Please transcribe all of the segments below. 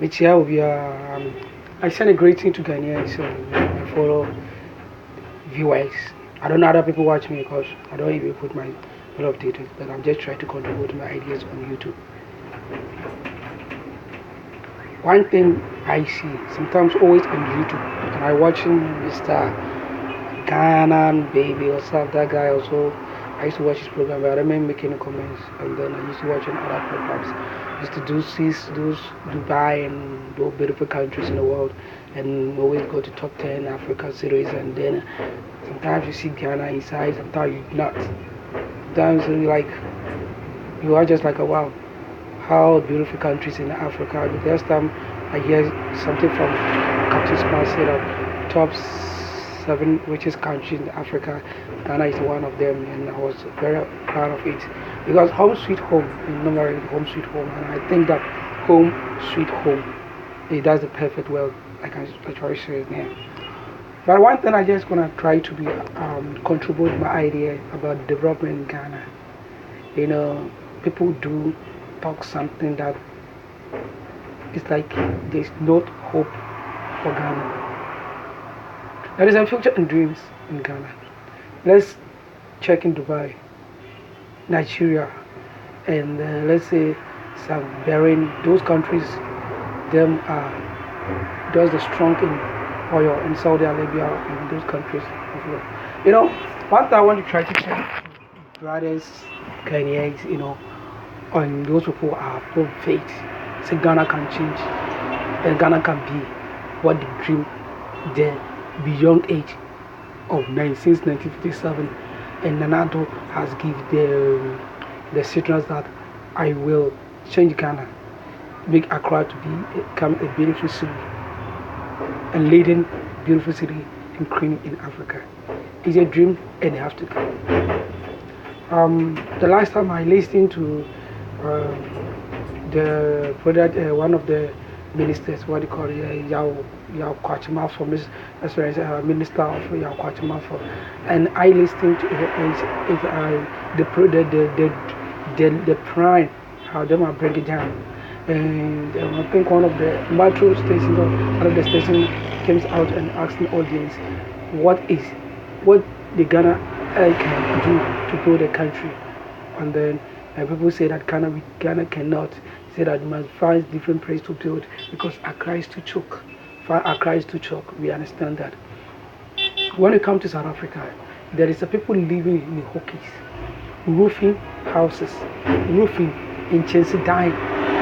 Michia will be I send a greeting to Ghanaians and my fellow viewers. I don't know other people watch me because I don't even put my fellow updated, but I'm just trying to contribute my ideas on YouTube. One thing I see sometimes always on YouTube, and I watching Mr. Ghana baby or stuff. That guy also. I used to watch his program, but I remember making comments, and then I used to watch on other programs. I used to do see those Dubai and those beautiful countries in the world, and always go to top 10 Africa cities, and then sometimes you see Ghana inside, sometimes you not. Sometimes you are just like a wow, how beautiful countries in Africa. The first time I hear something from Captain Smart say that top 7 richest countries in Africa, Ghana is one of them, and I was very proud of it because home sweet home, normally home sweet home, and I think that home sweet home, that's the perfect word I can actually say it now. But one thing I just gonna try to be contribute my idea about development in Ghana. You know, people do talk something that it's like there's not hope for Ghana. There is a future and dreams in Ghana. Let's check in Dubai, Nigeria, and let's say some Bahrain. Those countries, them are those the strong in oil in Saudi Arabia and those countries as well. You know, one thing I want to try to tell brothers, Ghanaians, on those people are full of faith. Say Ghana can change, and Ghana can be what they dream there beyond age of since 1957, and Nana Addo has given the signals that I will change Ghana, make Accra to become a beautiful city, a leading beautiful city and queen in Africa. It's a dream and it has to come. The last time I listened to the product, one of the ministers, what they call it, Yao Kwachimafo, Minister of Yao Kwachimafo, and I listened to the prime, how they might break it down. And I think one of the metro stations or one of the stations came out and asked the audience what the Ghana can do to grow the country, and then people say that Ghana cannot. Say that you must find different place to build because Accra is too choke. Accra is too choke. We understand that. When we come to South Africa, there is a people living in the hokkies, roofing houses, roofing in Chelsea dying.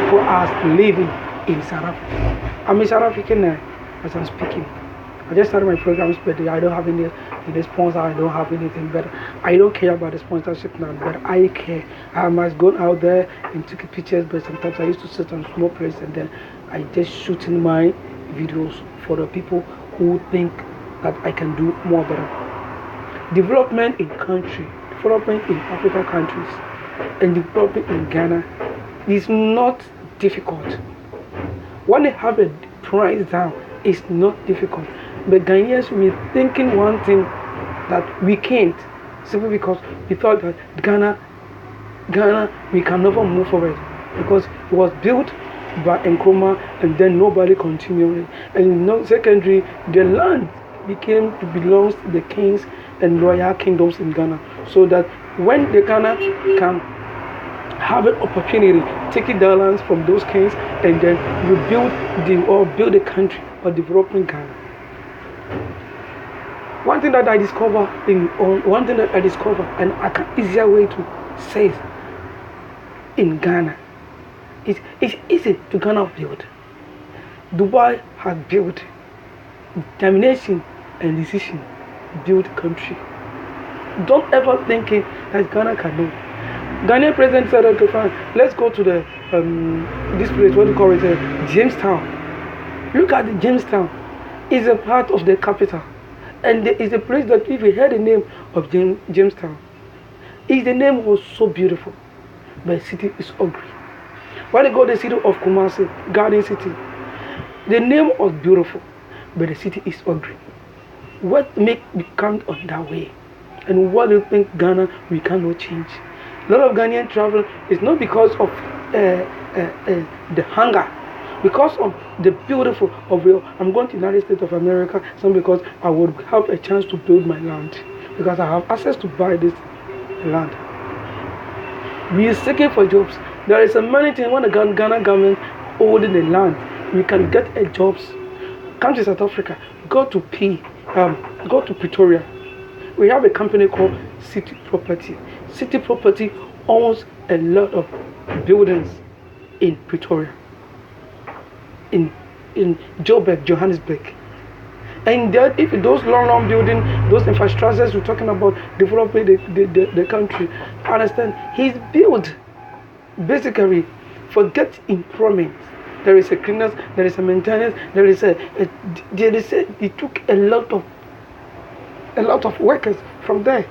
People are living in South Africa. I'm a South African as I'm speaking. I just started my programs, but I don't have any sponsor. I don't have anything, but I don't care about the sponsorship now. But I care. I must go out there and take pictures. But sometimes I used to sit on small place and then I just shooting my videos for the people who think that I can do more better. Development in country, development in African countries, and development in Ghana is not difficult. When they have a price down, it's not difficult. But Ghanaians, we're thinking one thing that we can't, simply because we thought that Ghana, we can never move forward because it was built by Nkrumah and then nobody continued. And secondary, the land became to belong to the kings and royal kingdoms in Ghana, so that when the Ghana can have an opportunity, taking the lands from those kings and then rebuild build a country or developing Ghana. One thing that I discover and an easier way to say in Ghana, it's easy to Ghana build. Dubai has built determination and decision, build country. Don't ever think that Ghana can do. Ghanaian president said, okay, fine, let's go to the this place, what do you call it, Jamestown. Look at the Jamestown. It's a part of the capital. And there is a place that if you heard the name of Jamestown, the name was so beautiful, but the city is ugly. When you go to the city of Kumasi, Garden City, the name was beautiful, but the city is ugly. What make me come on that way? And what do you think Ghana we cannot change? A lot of Ghanaian travel is not because of the hunger Because of the beautiful of real, I'm going to the United States of America, some because I would have a chance to build my land, because I have access to buy this land. We are seeking for jobs. There is a many things when the Ghana government holding the land, we can get a jobs. Come to South Africa, go to go to Pretoria. We have a company called City Property. City Property owns a lot of buildings in Pretoria, in Joburg, Johannesburg. And that if those long building, those infrastructures we're talking about developing the country, understand, he's built basically forget employment. There is a cleaners, there is a maintenance, he took a lot of workers from there.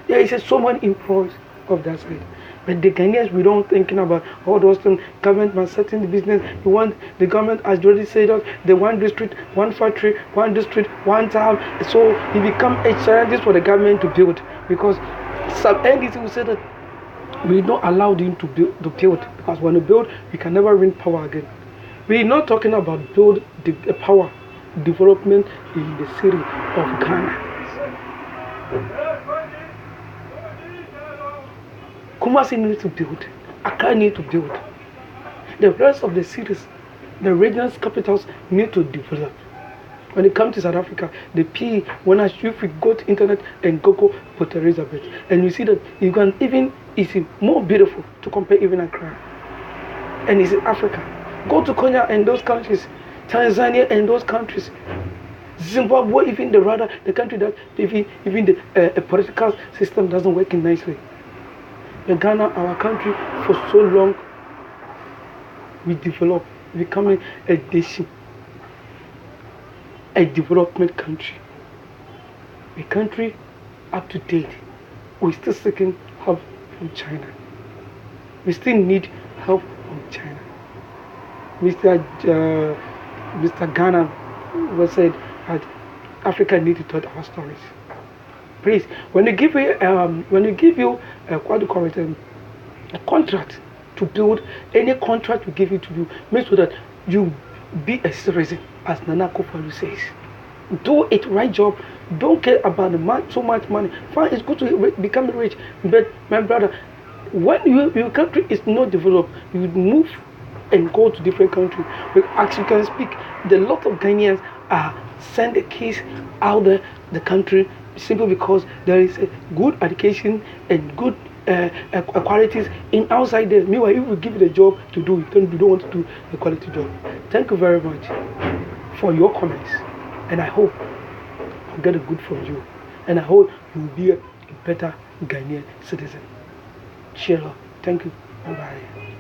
There is so many employees of that side. But the Ghanaians, we don't thinking about all those things. Government must set in the business. You want the government has already said that the one district, one factory, one district, one town. So it become a challenge for the government to build, because some NDC will say that we don't allow them to build because when you build, we can never win power again. We're not talking about build the power development in the city of Ghana. Kumasi needs to build. Accra needs to build. The rest of the cities, the regional capitals need to develop. When it comes to South Africa, the P, if we go to internet and Google Port Elizabeth, and you see that you can even, it's more beautiful to compare even Accra. And it's in Africa. Go to Kenya and those countries, Tanzania and those countries, Zimbabwe, even the country that even the political system doesn't work in nicely. In Ghana, our country, for so long, we develop, becoming a nation, a development country, a country up to date. We're still seeking help from China. We still need help from China. Mr. Ghana was said that Africa needs to tell our stories. Please, when they give you a contract to build, any contract we give it to you, make sure that you be a citizen, as Nana Akufo-Addo says. Do it right job. Don't care about so much money. Fine, it's good to become rich, but my brother, when your country is not developed, you move and go to different countries. But as you can speak, the lot of Ghanaians are send the kids out the country simply because there is a good education and good qualities in outside there. Meanwhile, if we give you the job to do, you don't want to do the quality job. Thank you very much for your comments, and I hope I'll get a good from you, and I hope you will be a better Ghanaian citizen. Cheers. Thank you. Bye bye.